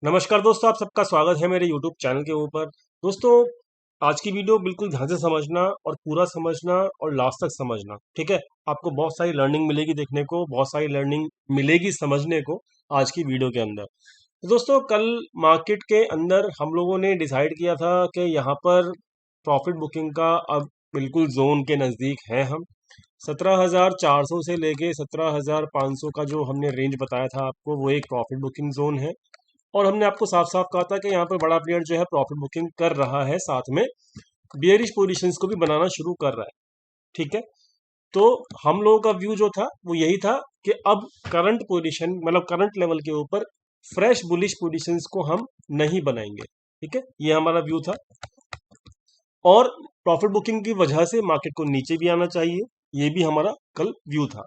नमस्कार दोस्तों, आप सबका स्वागत है मेरे YouTube चैनल के ऊपर। दोस्तों, आज की वीडियो बिल्कुल ध्यान से समझना और पूरा समझना और लास्ट तक समझना, ठीक है। आपको बहुत सारी लर्निंग मिलेगी देखने को, बहुत सारी लर्निंग मिलेगी समझने को आज की वीडियो के अंदर। तो दोस्तों, कल मार्केट के अंदर हम लोगों ने डिसाइड किया था कि यहाँ पर प्रॉफिट बुकिंग का अब बिल्कुल जोन के नज़दीक है हम। 17,400 से लेके 17,500 का जो हमने रेंज बताया था आपको, वो एक प्रॉफिट बुकिंग जोन है। और हमने आपको साफ साफ कहा था कि यहाँ पर बड़ा प्लेयर जो है प्रॉफिट बुकिंग कर रहा है, साथ में बियरिश पोजीशंस को भी बनाना शुरू कर रहा है, ठीक है। तो हम लोगों का व्यू जो था वो यही था कि अब करंट पोजीशन मतलब करंट लेवल के ऊपर फ्रेश बुलिश पोजीशंस को हम नहीं बनाएंगे, ठीक है। ये हमारा व्यू था और प्रॉफिट बुकिंग की वजह से मार्केट को नीचे भी आना चाहिए, ये भी हमारा कल व्यू था।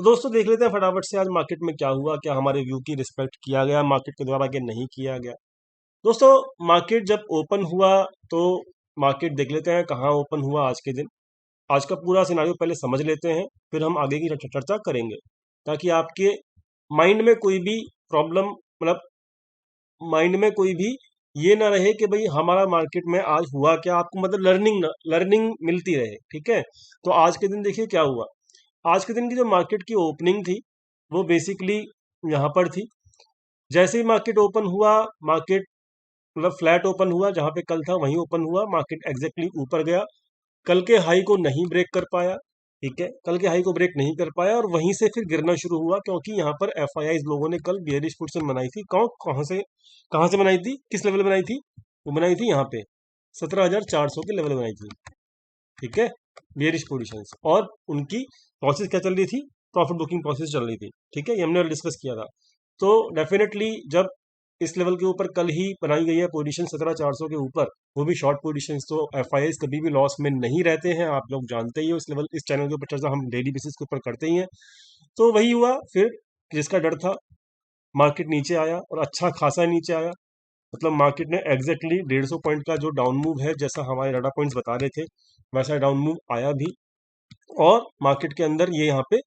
तो दोस्तों, देख लेते हैं फटाफट से आज मार्केट में क्या हुआ, क्या हमारे व्यू की रिस्पेक्ट किया गया मार्केट के द्वारा, कि नहीं किया गया। दोस्तों, मार्केट जब ओपन हुआ तो मार्केट देख लेते हैं कहाँ ओपन हुआ आज के दिन। आज का पूरा सिनारियो पहले समझ लेते हैं, फिर हम आगे की चर्चा करेंगे, ताकि आपके माइंड में कोई भी प्रॉब्लम मतलब माइंड में कोई भी ये ना रहे कि भाई हमारा मार्केट में आज हुआ क्या, आपको मतलब लर्निंग मिलती रहे, ठीक है। तो आज के दिन देखिए क्या हुआ। आज के दिन की जो मार्केट की ओपनिंग थी वो बेसिकली यहाँ पर थी। जैसे ही मार्केट ओपन हुआ, मार्केट मतलब फ्लैट ओपन हुआ, जहां पे कल था वहीं ओपन हुआ, मार्केट एग्जैक्टली ऊपर गया। कल के हाई को नहीं ब्रेक कर पाया, ठीक है। कल के हाई को ब्रेक नहीं कर पाया और वहीं से फिर गिरना शुरू हुआ, क्योंकि यहाँ पर एफआईआई लोगों ने कल बियरिश पोजीशन बनाई थी। कहाँ से बनाई थी, किस लेवल बनाई थी? वो बनाई थी यहाँ पे 17,400 के लेवल बनाई थी, ठीक है, बियरिश पोजीशन। और उनकी प्रोसेस क्या चल रही थी? प्रॉफिट बुकिंग प्रोसेस चल रही थी, ठीक है। ये हमने डिस्कस किया था। तो डेफिनेटली जब इस लेवल के ऊपर कल ही बनाई गई है पोजीशन 17,400 के ऊपर, वो भी शॉर्ट पोजीशन, तो एफआईआईस कभी भी लॉस में नहीं रहते हैं, आप लोग जानते ही हो। इस लेवल इस चैनल के ऊपर चर्चा हम डेली बेसिस के ऊपर करते ही हैं। तो वही हुआ फिर, जिसका डर था, मार्केट नीचे आया और अच्छा खासा नीचे आया। मतलब मार्केट ने एग्जैक्टली 150 पॉइंट का जो डाउन मूव है, जैसा हमारे डाटा पॉइंट्स बता रहे थे, वैसा डाउन मूव आया भी। और मार्केट के अंदर ये यहाँ पे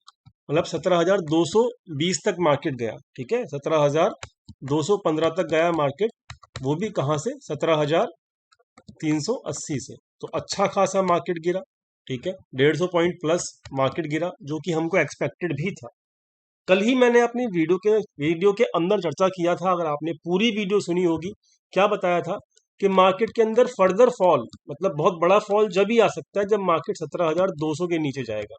मतलब 17,220 तक मार्केट गया, ठीक है। 17,215 तक गया मार्केट, वो भी कहाँ से? 17,380 से। तो अच्छा खासा मार्केट गिरा, ठीक है। 150 पॉइंट प्लस मार्केट गिरा, जो कि हमको एक्सपेक्टेड भी था। कल ही मैंने अपनी वीडियो के अंदर चर्चा किया था, अगर आपने पूरी वीडियो सुनी होगी, क्या बताया था कि मार्केट के अंदर फर्दर फॉल मतलब बहुत बड़ा फॉल जब ही आ सकता है जब मार्केट 17,200 के नीचे जाएगा।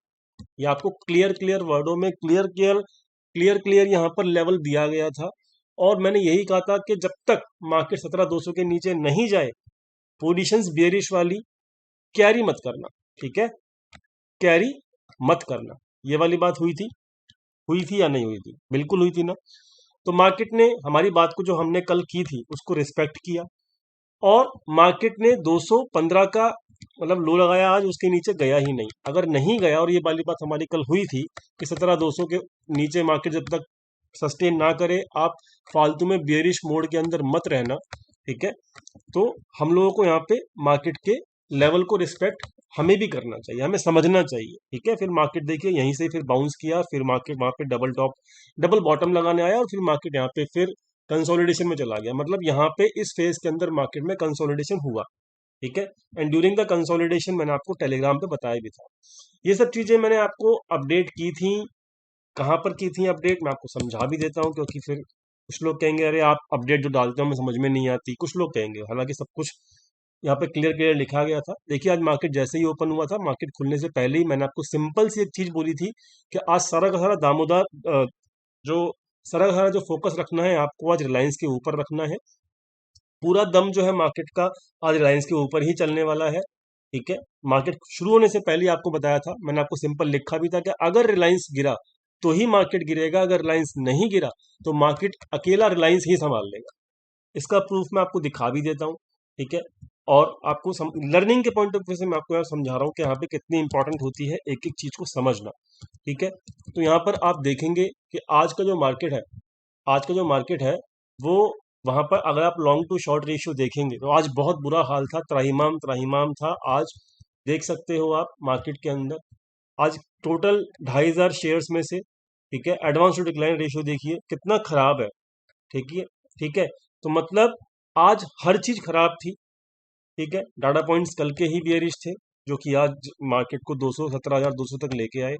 ये आपको क्लियर क्लियर वर्डों में क्लियर यहाँ पर लेवल दिया गया था। और मैंने यही कहा था कि जब तक मार्केट 17,200 के नीचे नहीं जाए, पोजीशंस बेरिश वाली कैरी मत करना, ठीक है। कैरी मत करना, ये वाली बात हुई थी या नहीं हुई थी? बिल्कुल हुई थी ना। तो मार्केट ने हमारी बात को, जो हमने कल की थी, उसको रिस्पेक्ट किया और मार्केट ने 215 का मतलब लो लगाया आज, उसके नीचे गया ही नहीं। अगर नहीं गया, और ये वाली बात हमारी कल हुई थी कि 17,200 के नीचे मार्केट जब तक सस्टेन ना करे, आप फालतू में बियरिश मोड के अंदर मत रहना, ठीक है। तो हम लोगों को यहाँ पे मार्केट के लेवल को रिस्पेक्ट हमें भी करना चाहिए, हमें समझना चाहिए, ठीक है। फिर मार्केट देखिए यहीं से फिर बाउंस किया, फिर मार्केट वहां पे डबल बॉटम लगाने आया और फिर मार्केट यहाँ पे फिर कंसोलिडेशन में चला गया। मतलब यहाँ पे इस फेज के अंदर मार्केट में कंसोलिडेशन हुआ, ठीक है। एंड ड्यूरिंग द कंसोलिडेशन मैंने आपको टेलीग्राम पे बताया भी था। ये सब चीजें मैंने आपको अपडेट की थी। कहाँ पर की थी अपडेट, मैं आपको समझा भी देता हूँ, क्योंकि फिर कुछ लोग कहेंगे अरे आप अपडेट जो डालते हो हमें समझ में नहीं आती, कुछ लोग कहेंगे। हालांकि सब कुछ यहाँ पे क्लियर क्लियर लिखा गया था। देखिए, आज मार्केट जैसे ही ओपन हुआ था, मार्केट खुलने से पहले ही मैंने आपको सिंपल सी एक चीज बोली थी कि आज सारा का सारा दामोदर जो सारा का सारा जो फोकस रखना है आपको, आज रिलायंस के ऊपर रखना है। पूरा दम जो है मार्केट का आज रिलायंस के ऊपर ही चलने वाला है, ठीक है। मार्केट शुरू होने से पहले ही आपको बताया था, मैंने आपको सिंपल लिखा भी था कि अगर रिलायंस गिरा तो ही मार्केट गिरेगा, अगर रिलायंस नहीं गिरा तो मार्केट अकेला रिलायंस ही संभाल लेगा। इसका प्रूफ मैं आपको दिखा भी देता हूँ, ठीक है। और आपको लर्निंग के पॉइंट ऑफ व्यू से मैं आपको यहाँ समझा रहा हूँ कि यहाँ पे कितनी इंपॉर्टेंट होती है एक एक चीज को समझना, ठीक है। तो यहाँ पर आप देखेंगे कि आज का जो मार्केट है वो, वहां पर अगर आप लॉन्ग टू शॉर्ट रेशियो देखेंगे तो आज बहुत बुरा हाल था, त्राहिमाम त्राहिमाम था आज। देख सकते हो आप मार्केट के अंदर आज टोटल 2,500 शेयर्स में से, ठीक है, एडवांस टू डिक्लाइन रेशियो देखिए कितना खराब है, ठीक है। ठीक है। तो मतलब आज हर चीज खराब थी, ठीक है। डाटा पॉइंट्स कल के ही बियरिश थे, जो कि आज मार्केट को 217,200 तक लेके आए,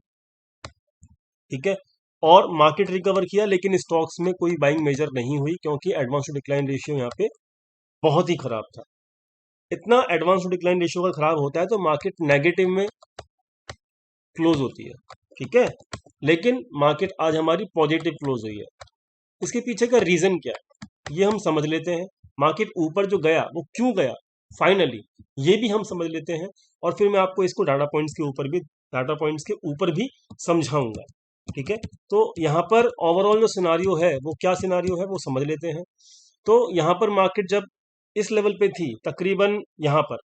ठीक है। और मार्केट रिकवर किया, लेकिन स्टॉक्स में कोई बाइंग मेजर नहीं हुई, क्योंकि एडवांस टू डिक्लाइन रेशियो यहाँ पे बहुत ही खराब था। इतना एडवांस टू डिक्लाइन रेशियो अगर खराब होता है तो मार्केट नेगेटिव में क्लोज होती है, ठीक है। लेकिन मार्केट आज हमारी पॉजिटिव क्लोज हुई है। इसके पीछे का रीजन क्या है ये हम समझ लेते हैं। मार्केट ऊपर जो गया वो क्यों गया फाइनली, ये भी हम समझ लेते हैं। और फिर मैं आपको इसको डाटा पॉइंट्स के ऊपर भी समझाऊंगा, ठीक है। तो यहाँ पर ओवरऑल जो सिनारियो है वो क्या सिनारियो है वो समझ लेते हैं। तो यहाँ पर मार्केट जब इस लेवल पे थी, तकरीबन यहाँ पर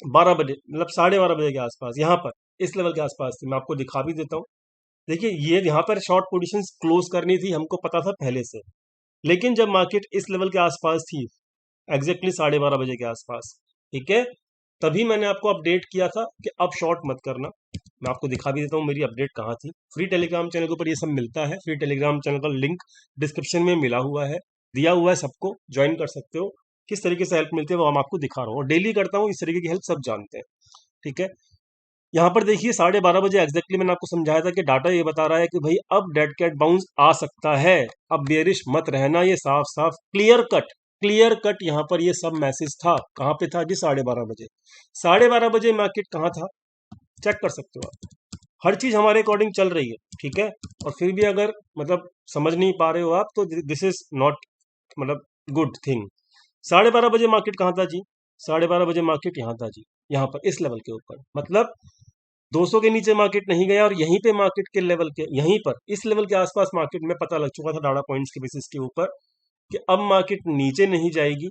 12 बजे, मतलब 12:30 बजे के आसपास, यहाँ पर इस लेवल के आसपास थी। मैं आपको दिखा भी देता हूँ। देखिए, ये यहाँ पर शॉर्ट पोजीशंस क्लोज करनी थी, हमको पता था पहले से। लेकिन जब मार्केट इस लेवल के आसपास थी, एग्जैक्टली 12:30 बजे के आसपास, ठीक है, तभी मैंने आपको अपडेट किया था कि अब शॉर्ट मत करना। मैं आपको दिखा भी देता हूँ मेरी अपडेट कहाँ थी। फ्री टेलीग्राम चैनल के ऊपर ये सब मिलता है। फ्री टेलीग्राम चैनल का लिंक डिस्क्रिप्शन में मिला हुआ है, दिया हुआ है, सबको ज्वाइन कर सकते हो। किस तरीके से हेल्प मिलती है वो हम आपको दिखा रहा हूँ, और डेली करता हूँ, इस तरीके की हेल्प सब जानते हैं, ठीक है। यहाँ पर देखिए 12:30 बजे एग्जैक्टली मैंने आपको समझाया था कि डाटा ये बता रहा है कि भाई अब डेड कैट बाउंस आ सकता है, अब बेरिश मत रहना। ये साफ साफ क्लियर कट यहाँ पर ये सब मैसेज था। कहाँ पे था जी? 12:30 बजे। 12:30 बजे मार्केट कहाँ था चेक कर सकते हो आप। हर चीज हमारे अकॉर्डिंग चल रही है, ठीक है। और फिर भी अगर मतलब समझ नहीं पा रहे हो आप तो दिस इज नॉट मतलब गुड थिंग। 12:30 बजे मार्केट कहाँ था जी? 12:30 बजे मार्केट यहाँ था जी, यहाँ पर इस लेवल के ऊपर। मतलब 200 के नीचे मार्केट नहीं गया, और यहीं पे मार्केट के लेवल के, यहीं पर इस लेवल के आसपास मार्केट में पता लग चुका था डाटा पॉइंट्स के बेसिस के ऊपर कि अब मार्केट नीचे नहीं जाएगी,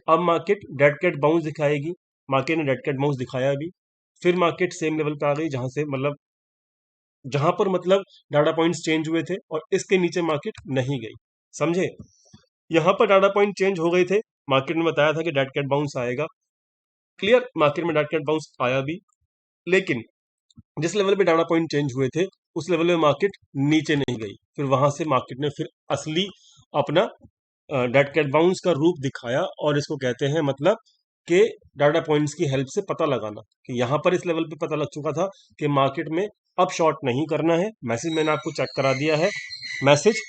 अब मार्केट डेड कैट बाउंस दिखाएगी। मार्केट ने डेड कैट बाउंस दिखाया भी। फिर मार्केट सेम लेवल पे आ गई जहां से मतलब जहां पर मतलब डाटा पॉइंट्स चेंज हुए थे, और इसके नीचे मार्केट नहीं गई, समझे। यहां पर डाटा पॉइंट चेंज हो गए थे, मार्केट ने बताया था कि डेड कैट बाउंस आएगा, क्लियर, मार्केट में डेड कैट बाउंस आया भी। लेकिन जिस लेवल पे डाटा पॉइंट चेंज हुए थे उस लेवल में मार्केट नीचे नहीं गई। फिर वहां से मार्केट ने फिर असली अपना डेड कैट बाउंस का रूप दिखाया, और इसको कहते हैं मतलब कि डाटा पॉइंट्स की हेल्प से पता लगाना कि यहाँ पर इस लेवल पे पता लग चुका था कि मार्केट में अब शॉर्ट नहीं करना है। मैसेज मैंने आपको चेक करा दिया है। मैसेज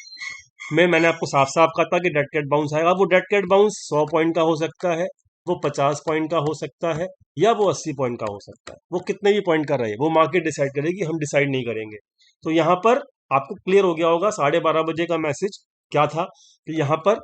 में मैंने आपको साफ साफ कहा था कि डेड कैट बाउंस आएगा। वो डेड कैट बाउंस 100 पॉइंट का हो सकता है, वो 50 पॉइंट का हो सकता है, या वो 80 पॉइंट का हो सकता है। वो कितने भी पॉइंट का रहे वो मार्केट डिसाइड करेगी, हम डिसाइड नहीं करेंगे। तो यहाँ पर आपको क्लियर हो गया होगा 12:30 बजे का मैसेज क्या था कि यहाँ पर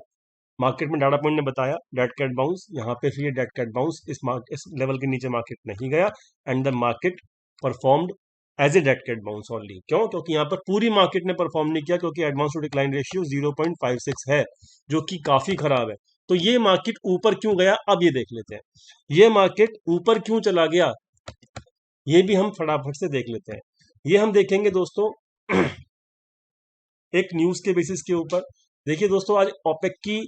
मार्केट में डाटा पॉइंट ने बताया डेड कैट बाउंस, यहाँ पे फिर ये डेड कैट बाउंस इस लेवल के नीचे मार्केट नहीं गया, and the market performed as a dead cat bounce only. क्यों? क्योंकि यहाँ पर पूरी मार्केट ने परफॉर्म नहीं किया, क्योंकि एडवांस टू डिक्लाइन रेशियो 0.56 है, जो कि काफी खराब है। तो ये मार्केट ऊपर क्यों गया अब ये देख लेते हैं। ये मार्केट ऊपर क्यों चला गया ये भी हम फटाफट से देख लेते हैं। ये हम देखेंगे दोस्तों एक न्यूज के बेसिस के ऊपर। देखिए दोस्तों, आज ओपेक की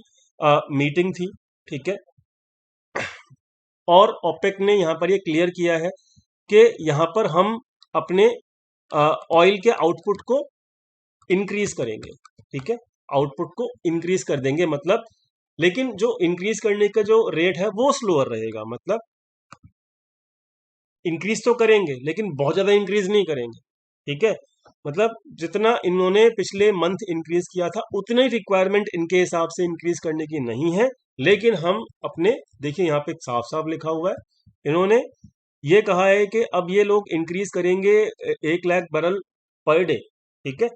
मीटिंग थी, ठीक है। और ओपेक ने यहाँ पर ये क्लियर किया है कि यहाँ पर हम अपने ऑयल के आउटपुट को इंक्रीज करेंगे, ठीक है। आउटपुट को इंक्रीज कर देंगे मतलब, लेकिन जो इंक्रीज करने का जो रेट है वो स्लोअर रहेगा। मतलब इंक्रीज तो करेंगे लेकिन बहुत ज्यादा इंक्रीज नहीं करेंगे, ठीक है। मतलब जितना इन्होंने पिछले मंथ इंक्रीज किया था उतनी रिक्वायरमेंट इनके हिसाब से इंक्रीज करने की नहीं है। लेकिन हम अपने, देखिए यहाँ पे साफ साफ लिखा हुआ है, इन्होंने ये कहा है कि अब ये लोग इंक्रीज करेंगे 1 लाख बैरल पर डे, ठीक है।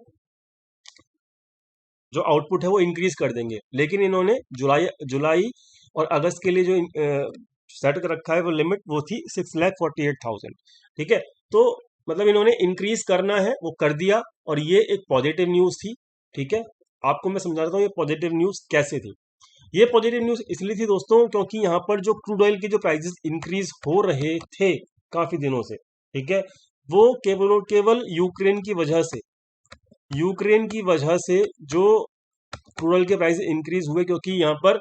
जो आउटपुट है वो इंक्रीज कर देंगे। लेकिन इन्होंने जुलाई जुलाई और अगस्त के लिए जो सेट कर रखा है वो लिमिट वो थी 6,48,000, ठीक है। तो मतलब इन्होंने इंक्रीज करना है वो कर दिया, और ये एक पॉजिटिव न्यूज थी, ठीक है। आपको मैं समझा देता हूँ ये पॉजिटिव न्यूज कैसे थी। ये पॉजिटिव न्यूज इसलिए थी दोस्तों क्योंकि यहाँ पर जो क्रूड ऑयल के जो प्राइसेस इंक्रीज हो रहे थे काफी दिनों से, ठीक है, वो केवल और केवल यूक्रेन की वजह से जो क्रूड ऑयल के प्राइस इंक्रीज हुए, क्योंकि यहाँ पर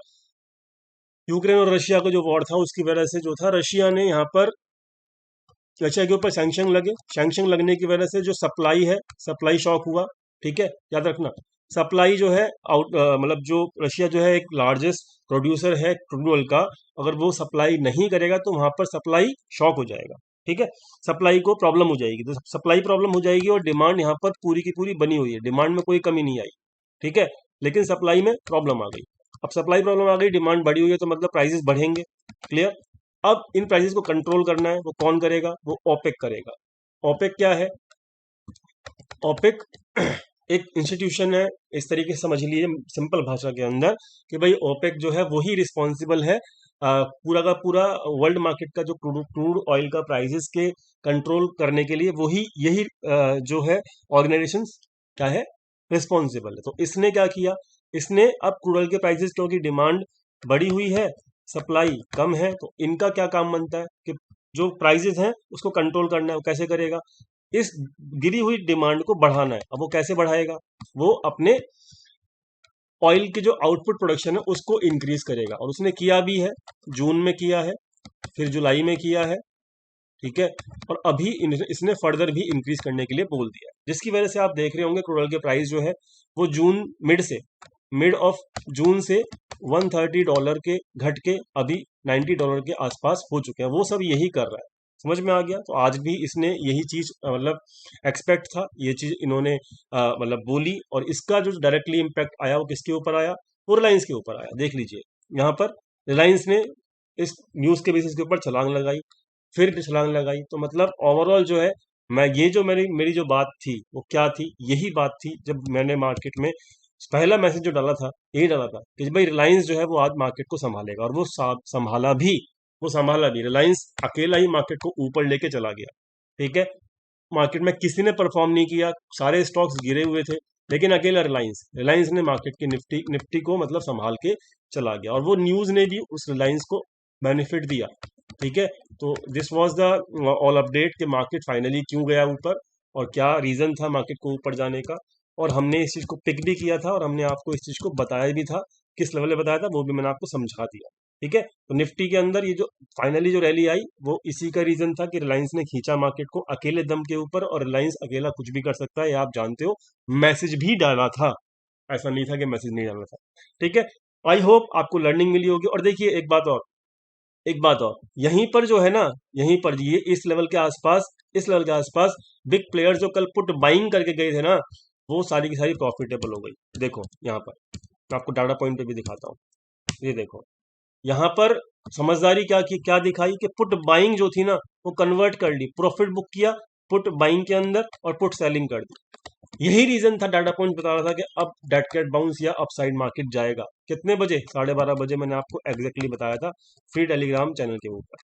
यूक्रेन और रशिया का जो वॉर था उसकी वजह से जो था, रशिया ने यहाँ पर रशिया के ऊपर सैंक्शन लगने की वजह से जो सप्लाई है, सप्लाई शॉक हुआ, ठीक है, याद रखना। सप्लाई जो है आउट मतलब जो रशिया जो है एक लार्जेस्ट प्रोड्यूसर है क्रूड ऑयल का, अगर वो सप्लाई नहीं करेगा तो वहां पर सप्लाई शॉक हो जाएगा। ठीक है, सप्लाई को प्रॉब्लम हो जाएगी, तो सप्लाई प्रॉब्लम हो जाएगी और डिमांड यहाँ पर पूरी की पूरी बनी हुई है, डिमांड में कोई कमी नहीं आई। ठीक है, लेकिन सप्लाई में प्रॉब्लम आ गई। अब सप्लाई प्रॉब्लम आ गई, डिमांड बढ़ी हुई है, तो मतलब प्राइसेस बढ़ेंगे। क्लियर। अब इन प्राइसेस को कंट्रोल करना है, वो कौन करेगा? वो ओपेक करेगा। ओपेक क्या है? ओपेक एक इंस्टीट्यूशन है, इस तरीके से समझ लीजिए सिंपल भाषा के अंदर कि भाई ओपेक जो है वही रिस्पॉन्सिबल है पूरा का पूरा वर्ल्ड मार्केट का जो क्रूड ऑयल का प्राइसेस के कंट्रोल करने के लिए, वही यही जो है ऑर्गेनाइजेशन क्या है, रिस्पॉन्सिबल है। तो इसने क्या किया, इसने अब क्रूड ऑयल के प्राइसेस, क्योंकि डिमांड बढ़ी हुई है, सप्लाई कम है, तो इनका क्या काम बनता है कि जो प्राइसेस हैं उसको कंट्रोल करना है। वो कैसे करेगा? इस गिरी हुई डिमांड को बढ़ाना है। अब वो कैसे बढ़ाएगा? वो अपने ऑयल की जो आउटपुट प्रोडक्शन है उसको इंक्रीज करेगा, और उसने किया भी है। जून में किया है, फिर जुलाई में किया है। ठीक है, और अभी इसने फर्दर भी इंक्रीज करने के लिए बोल दिया, जिसकी वजह से आप देख रहे होंगे क्रूड ऑयल के प्राइस जो है वो जून मिड ऑफ जून से $130 के घट के अभी $90 के आसपास हो चुके हैं। वो सब यही कर रहा है। समझ में आ गया? तो आज भी इसने यही चीज मतलब एक्सपेक्ट था, ये चीज इन्होंने मतलब बोली, और इसका जो डायरेक्टली इम्पैक्ट आया वो किसके ऊपर आया? वो रिलायंस के ऊपर आया। देख लीजिए, यहाँ पर रिलायंस ने इस न्यूज के बेसिस के ऊपर छलांग लगाई, फिर छलांग लगाई। तो मतलब ओवरऑल जो है, मैं ये जो मेरी मेरी जो बात थी वो क्या थी, यही बात थी जब मैंने मार्केट में पहला मैसेज जो डाला था, यही डाला था कि भाई रिलायंस जो है वो आज मार्केट को संभालेगा, और वो संभाला भी। वो संभाला भी, रिलायंस अकेला ही मार्केट को ऊपर लेके चला गया। ठीक है, मार्केट में किसी ने परफॉर्म नहीं किया, सारे स्टॉक्स गिरे हुए थे, लेकिन अकेला रिलायंस रिलायंस ने मार्केट की निफ्टी को मतलब संभाल के चला गया, और वो न्यूज ने भी उस रिलायंस को बेनिफिट दिया। ठीक है, तो this was the all update कि मार्केट फाइनली क्यों गया ऊपर, और क्या रीजन था मार्केट को ऊपर जाने का। और हमने इस चीज को पिक भी किया था, और हमने आपको इस चीज को बताया भी था, किस लेवल पे बताया था वो भी मैंने आपको समझा दिया। ठीक है, तो निफ्टी के अंदर ये जो फाइनली जो रैली आई वो इसी का रीजन था कि रिलायंस ने खींचा मार्केट को अकेले दम के ऊपर, और रिलायंस अकेला कुछ भी कर सकता है, ये आप जानते हो। मैसेज भी डाला था, ऐसा नहीं था कि मैसेज नहीं डाला था। ठीक है, आई होप आपको लर्निंग मिली होगी। और देखिए एक बात और यहीं पर जो है ना, यहीं पर ये इस लेवल के आसपास बिग प्लेयर जो कल पुट बाइंग करके गए थे ना, वो सारी की सारी प्रॉफिटेबल हो गई। देखो यहाँ पर मैं आपको डाटा पॉइंट पे भी दिखाता हूँ, ये देखो यहाँ पर समझदारी क्या दिखाई कि पुट बाइंग जो थी ना वो कन्वर्ट कर ली, प्रॉफिट बुक किया पुट बाइंग के अंदर, और पुट सेलिंग कर दी। यही रीजन था, डाटा पॉइंट बता रहा था कि अब डेड कैट बाउंस या अपसाइड मार्केट जाएगा। कितने बजे? 12:30 बजे मैंने आपको एग्जैक्टली बताया था फ्री टेलीग्राम चैनल के ऊपर।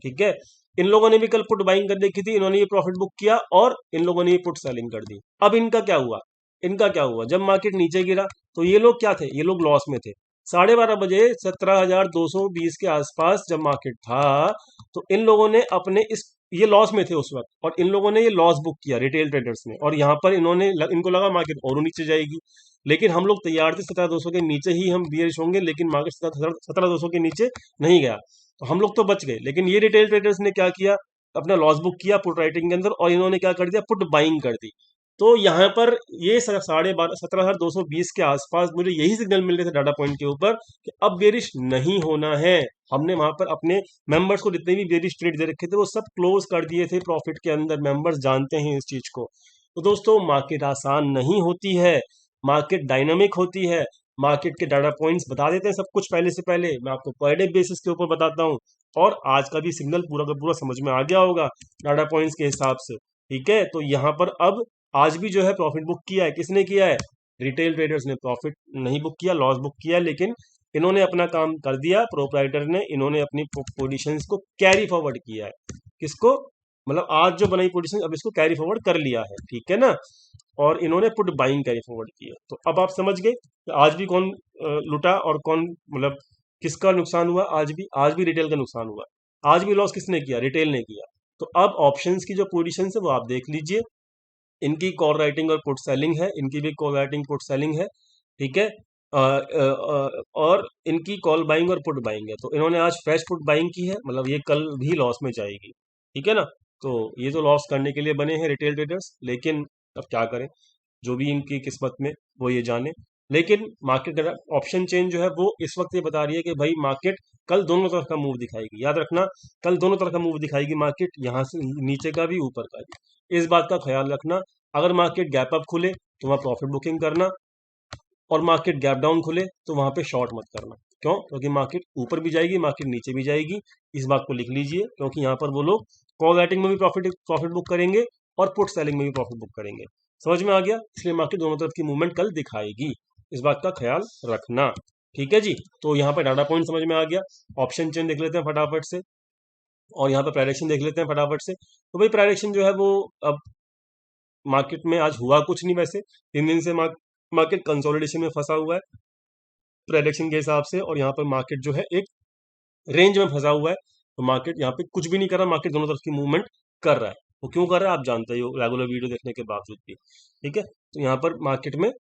ठीक है, इन लोगों ने भी कल पुट बाइंग कर देखी थी, इन्होंने ये प्रॉफिट बुक किया, और इन लोगों ने ये पुट सेलिंग कर दी। अब इनका क्या हुआ जब मार्केट नीचे गिरा, तो ये लोग क्या थे? ये लोग लॉस में थे। 12:30 बजे 17,220 के आसपास जब मार्केट था, तो इन लोगों ने अपने इस ये लॉस में थे उस वक्त, और इन लोगों ने ये लॉस बुक किया, रिटेल ट्रेडर्स ने। और यहाँ पर इनको लगा मार्केट और नीचे जाएगी, लेकिन हम लोग तैयार थे 17,200 के नीचे ही हम बियरिश होंगे, लेकिन मार्केट 17,200 के नीचे नहीं गया, तो हम लोग तो बच गए। लेकिन ये रिटेल ट्रेडर्स ने क्या किया? अपना लॉस बुक किया पुट राइटिंग के अंदर, और इन्होंने क्या कर दिया? पुट बाइंग कर दी। तो यहाँ पर ये 17,220 के आसपास मुझे यही सिग्नल मिल रहे थे डाटा पॉइंट के ऊपर कि अब बेरिश नहीं होना है। हमने वहां पर अपने मेंबर्स को जितने भी बेरिश ट्रेड दे रखे थे वो सब क्लोज कर दिए थे प्रॉफिट के अंदर। मेंबर्स जानते हैं इस चीज को। तो दोस्तों, मार्केट आसान नहीं होती है, मार्केट डायनामिक होती है। मार्केट के डाटा पॉइंट्स बता देते हैं सब कुछ पहले से पहले, मैं आपको पर डे बेसिस के ऊपर बताता हूँ। और आज का भी सिग्नल पूरा का पूरा समझ में आ गया होगा डाटा पॉइंट्स के हिसाब से। ठीक है, तो यहाँ पर अब आज भी जो है प्रॉफिट बुक किया है, किसने किया है? रिटेल ट्रेडर्स ने प्रॉफिट नहीं बुक किया, लॉस बुक किया, लेकिन इन्होंने अपना काम कर दिया। प्रोप्राइटर ने इन्होंने अपनी पोजीशंस को कैरी फॉरवर्ड किया है। किसको? मतलब आज जो बनाई पोजीशन, अब इसको कैरी फॉरवर्ड कर लिया है। ठीक है ना, और इन्होंने पुट बाइंग कैरी फॉरवर्ड की है। तो अब आप समझ गए कि आज भी कौन लुटा और कौन मतलब किसका नुकसान हुआ। आज भी रिटेल का नुकसान हुआ। आज भी लॉस किसने किया? रिटेल ने किया। तो अब ऑप्शंस की जो पोजीशन है वो आप देख लीजिए, इनकी कॉल राइटिंग और पुट सेलिंग है, इनकी भी कॉल राइटिंग पुट सेलिंग है। ठीक है, और इनकी कॉल बाइंग और पुट बाइंग है। तो इन्होंने आज फ्रेश पुट बाइंग की है, मतलब ये कल भी लॉस में जाएगी। ठीक है ना, तो ये तो लॉस करने के लिए बने हैं रिटेल ट्रेडर्स, लेकिन अब क्या करें, जो भी इनकी किस्मत में वो ये जाने। लेकिन मार्केट ऑप्शन चेन जो है वो इस वक्त ये बता रही है कि भाई मार्केट कल दोनों तरफ का मूव दिखाएगी। याद रखना, कल दोनों तरफ का मूव दिखाएगी मार्केट, यहाँ से नीचे का भी ऊपर का भी। इस बात का ख्याल रखना। अगर मार्केट गैप अप खुले तो वहाँ प्रॉफिट बुकिंग करना, और मार्केट गैप डाउन खुले तो वहां पे शॉर्ट मत करना। क्यों? क्योंकि मार्केट ऊपर भी जाएगी, मार्केट नीचे भी जाएगी। इस बात को लिख लीजिए, क्योंकि यहाँ पर वो लोग कॉल राइटिंग में भी प्रॉफिट प्रॉफिट बुक करेंगे और पुट सेलिंग में भी प्रॉफिट बुक करेंगे। समझ में आ गया? इसलिए मार्केट दोनों तरफ की मूवमेंट कल दिखाएगी, इस बात का ख्याल रखना। ठीक है जी। तो यहाँ पर डाटा पॉइंट समझ में आ गया। ऑप्शन चेन देख लेते हैं फटाफट से, और यहाँ पर प्राइडिक्शन देख लेते हैं फटाफट से। तो भाई प्राइडिक्शन जो है वो अब मार्केट में आज हुआ कुछ नहीं वैसे, 3 दिन से मार्केट कंसोलिडेशन में फंसा हुआ है प्रेडिक्शन के हिसाब से, और यहाँ पर मार्केट जो है एक रेंज में फंसा हुआ है। तो मार्केट यहाँ पे कुछ भी नहीं कर रहा, मार्केट दोनों तरफ की मूवमेंट कर रहा है। वो क्यों कर रहा है आप जानते हो रेगुलर वीडियो देखने के बावजूद भी। ठीक है, तो यहाँ पर मार्केट में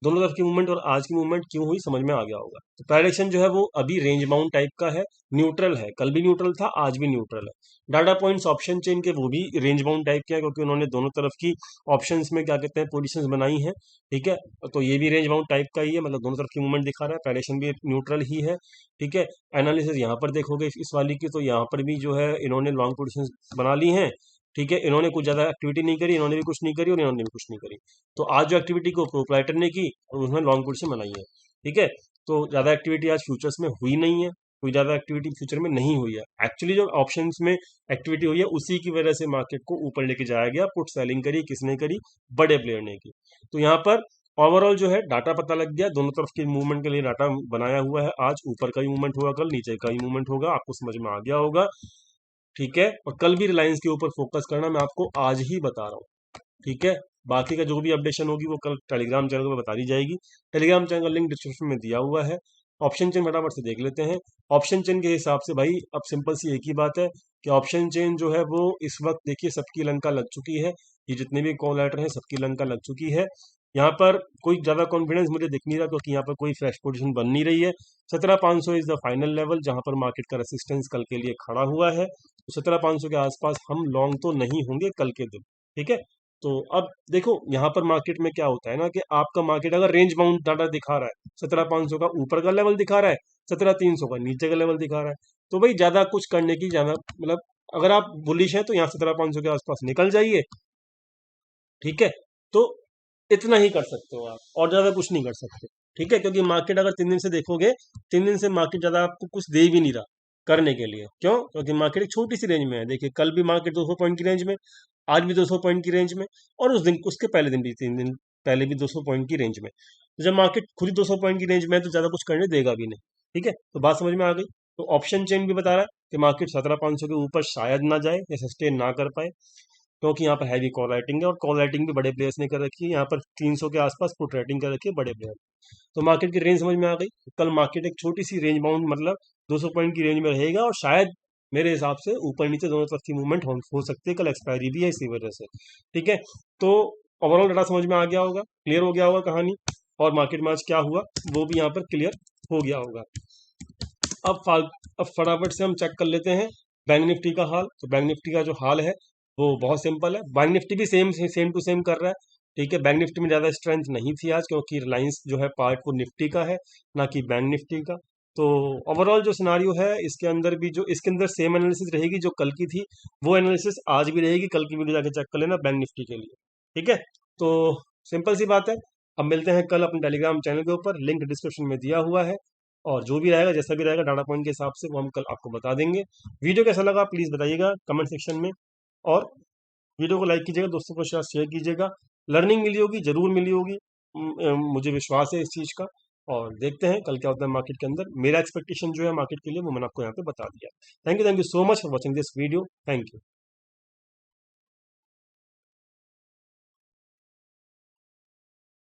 दोनों तरफ की मूवमेंट और आज की मूवमेंट क्यों हुई समझ में आ गया होगा। तो डायरेक्शन जो है वो अभी रेंज बाउंड टाइप का है, न्यूट्रल है। कल भी न्यूट्रल था, आज भी न्यूट्रल है। डाटा पॉइंट्स ऑप्शन चेन के वो भी रेंज बाउंड टाइप के हैं, क्योंकि उन्होंने दोनों तरफ की ऑप्शंस में क्या कहते हैं पोजीशंस बनाई हैं। ठीक है, तो ये भी रेंज बाउंड टाइप का ही है, मतलब दोनों तरफ की मूवमेंट दिखा रहा है। डायरेक्शन भी न्यूट्रल ही है। ठीक है, एनालिसिस यहाँ पर देखोगे इस वाली की, तो यहाँ पर भी जो है इन्होंने लॉन्ग पोजीशंस बना ली हैं। ठीक है, इन्होंने कुछ ज्यादा एक्टिविटी नहीं करी, इन्होंने भी कुछ नहीं करी और इन्होंने भी कुछ नहीं करी। तो आज जो एक्टिविटी को प्रोप्राइटर ने की और उसमें लॉन्ग पोजीशन बनाई है। ठीक है, तो ज्यादा एक्टिविटी आज फ्यूचर्स में हुई नहीं है, कोई ज्यादा एक्टिविटी फ्यूचर में नहीं हुई है। एक्चुअली जो ऑप्शंस में एक्टिविटी हुई है उसी की वजह से मार्केट को ऊपर लेके जाया गया। पुट सेलिंग करी किसने करी? बड़े प्लेयर ने की। तो यहाँ पर ओवरऑल जो है डाटा पता लग गया, दोनों तरफ की मूवमेंट के लिए डाटा बनाया हुआ है। आज ऊपर का ही मूवमेंट होगा, कल नीचे का ही मूवमेंट होगा, आपको समझ में आ गया होगा। ठीक है, और कल भी रिलायंस के ऊपर फोकस करना, मैं आपको आज ही बता रहा हूँ। ठीक है, बाकी का जो भी अपडेशन होगी वो कल टेलीग्राम चैनल पर बता दी जाएगी। टेलीग्राम चैनल का लिंक डिस्क्रिप्शन में दिया हुआ है। ऑप्शन चेन फटाफट से देख लेते हैं। ऑप्शन चेन के हिसाब से भाई अब सिंपल सी एक ही बात है कि ऑप्शन चेन जो है वो इस वक्त देखिए सबकी लंका लग चुकी है। ये जितने भी कॉल लेटर हैं सबकी लंका लग चुकी है। यहाँ पर कोई ज्यादा कॉन्फिडेंस मुझे दिख नहीं रहा, क्योंकि यहाँ पर कोई फ्रेश पोजीशन बन नहीं रही है। 17,500 इज द फाइनल लेवल जहां पर मार्केट का रेसिस्टेंस कल के लिए खड़ा हुआ है। तो 17,500 के आसपास हम लॉन्ग तो नहीं होंगे कल के दिन। ठीक है, तो अब देखो यहाँ पर मार्केट में क्या होता है ना कि आपका मार्केट अगर रेंज बाउंड डाटा दिखा रहा है, 17,500 का ऊपर का लेवल दिखा रहा है, 17,300 का नीचे का लेवल दिखा रहा है, तो भाई ज्यादा कुछ करने की ज्यादा मतलब अगर आप बुलिश हैं तो यहाँ 17,500 के आसपास निकल जाइए। ठीक है, तो इतना ही कर सकते हो आप, और ज्यादा कुछ नहीं कर सकते। ठीक है, क्योंकि मार्केट अगर 3 दिन से देखोगे, 3 दिन से मार्केट ज्यादा आपको कुछ दे भी नहीं रहा करने के लिए। क्यों? क्योंकि मार्केट एक छोटी सी रेंज में है। देखिए कल भी मार्केट 200 पॉइंट की रेंज में, आज भी 200 पॉइंट की रेंज में, और उस दिन उसके पहले दिन भी 3 दिन पहले भी 200 पॉइंट की रेंज में। तो जब मार्केट खुद ही 200 पॉइंट की रेंज में है तो ज्यादा कुछ करने देगा भी नहीं। ठीक है, तो बात समझ में आ गई। तो ऑप्शन चेन भी बता रहा है कि मार्केट 17,500 के ऊपर शायद ना जाए या सस्टेन ना कर पाए, क्योंकि यहाँ पर हैवी कॉल राइटिंग है और कॉल राइटिंग भी बड़े प्लेयर्स ने कर रखी है। यहाँ पर 300 के आसपास पुट राइटिंग कर रखी है बड़े प्लेयर। तो मार्केट की रेंज समझ में आ गई। कल मार्केट एक छोटी सी रेंज बाउंड मतलब 200 पॉइंट की रेंज में रहेगा, और शायद मेरे हिसाब से ऊपर नीचे दोनों तरफ की मूवमेंट हो सकती है। कल एक्सपायरी भी है इसी वजह से। ठीक है, तो ओवरऑल डाटा समझ में आ गया होगा, क्लियर हो गया होगा कहानी, और मार्केट में आज क्या हुआ वो भी यहाँ पर क्लियर हो गया होगा। अब फटाफट से हम चेक कर लेते हैं बैंक निफ्टी का हाल। तो बैंक निफ्टी का जो हाल है वो बहुत सिंपल है। बैंक निफ्टी भी सेम टू सेम कर रहा है। ठीक है, बैंक निफ्टी में ज़्यादा स्ट्रेंथ नहीं थी आज, क्योंकि रिलायंस जो है पार्ट वो निफ्टी का है, ना कि बैंक निफ्टी का। तो ओवरऑल जो सिनारियो है इसके अंदर भी जो इसके अंदर सेम एनालिसिस रहेगी जो कल की थी, वो एनालिसिस आज भी रहेगी। कल की वीडियो जाके चेक कर लेना बैंक निफ्टी के लिए। ठीक है, तो सिंपल सी बात है। अब मिलते हैं कल अपने टेलीग्राम चैनल के ऊपर, लिंक डिस्क्रिप्शन में दिया हुआ है, और जो भी रहेगा जैसा भी रहेगा डाटा पॉइंट के हिसाब से वो हम कल आपको बता देंगे। वीडियो कैसा लगा प्लीज़ बताइएगा कमेंट सेक्शन में, और वीडियो को लाइक कीजिएगा, दोस्तों के साथ शेयर कीजिएगा। लर्निंग मिली होगी, जरूर मिली होगी, मुझे विश्वास है इस चीज़ का। और देखते हैं कल क्या होता है मार्केट के अंदर। मेरा एक्सपेक्टेशन जो है मार्केट के लिए वो मैंने आपको यहाँ पे बता दिया। Thank you so much for watching this video. Thank you.